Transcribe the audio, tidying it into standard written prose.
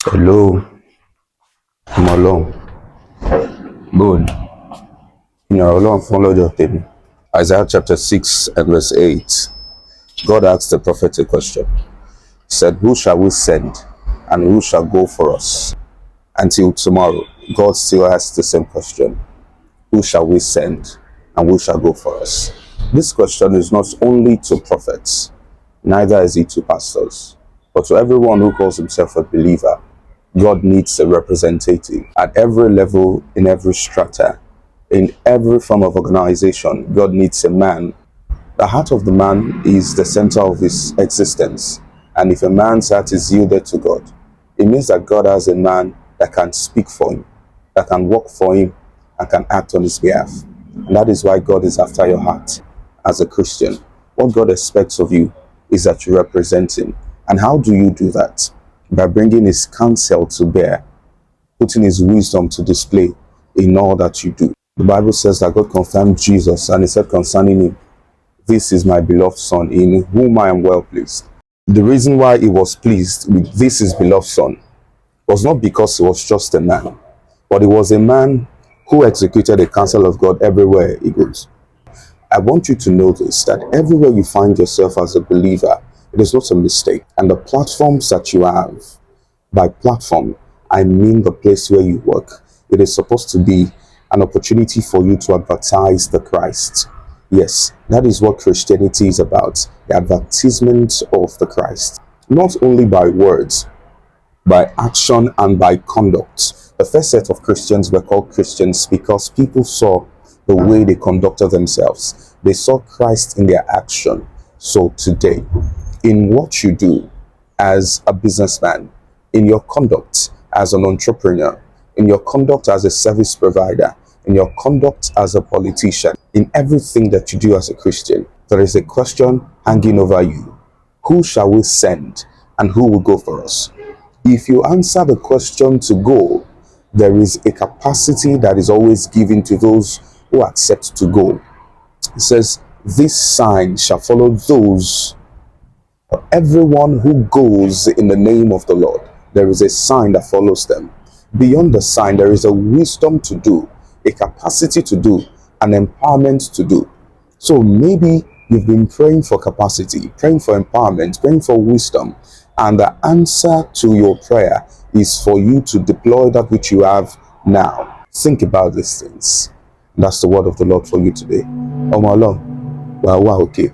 Hello, I'm alone. Good. You're alone. Follow your thing. Isaiah chapter 6 and verse 8. God asked the prophet a question. He said, who shall we send and who shall go for us? Until tomorrow, God still asks the same question. Who shall we send and who shall go for us? This question is not only to prophets, neither is it to pastors, but to everyone who calls himself a believer. God needs a representative at every level, in every strata, in every form of organization. God needs a man. The heart of the man is the center of his existence. And if a man's heart is yielded to God, it means that God has a man that can speak for him, that can work for him, and can act on his behalf. And that is why God is after your heart as a Christian. What God expects of you is that you represent him. And how do you do that? By bringing his counsel to bear, putting his wisdom to display in all that you do. The Bible says that God confirmed Jesus, and he said concerning him, this is my beloved son, in whom I am well pleased. The reason why he was pleased with this his beloved son was not because he was just a man, but he was a man who executed the counsel of God everywhere he goes. I want you to notice that everywhere you find yourself as a believer, it is not a mistake. And the platforms that you have, by platform, I mean the place where you work, it is supposed to be an opportunity for you to advertise the Christ. Yes, that is what Christianity is about, the advertisement of the Christ. Not only by words, by action and by conduct. The first set of Christians were called Christians because people saw the way they conducted themselves. They saw Christ in their action. So today, in what you do as a businessman, in your conduct as an entrepreneur, in your conduct as a service provider, in your conduct as a politician, in everything that you do as a Christian, there is a question hanging over you. Who shall we send and who will go for us? If you answer the question to go, there is a capacity that is always given to those who accept to go. It says, this sign shall follow those, everyone who goes in the name of the Lord. There is a sign that follows them. Beyond the sign, there is a wisdom to do, a capacity to do, an empowerment to do. So maybe you've been praying for capacity, praying for empowerment, praying for wisdom, and the answer to your prayer is for you to deploy that which you have now. Think about these things. That's the word of the Lord for you today. Wow, okay.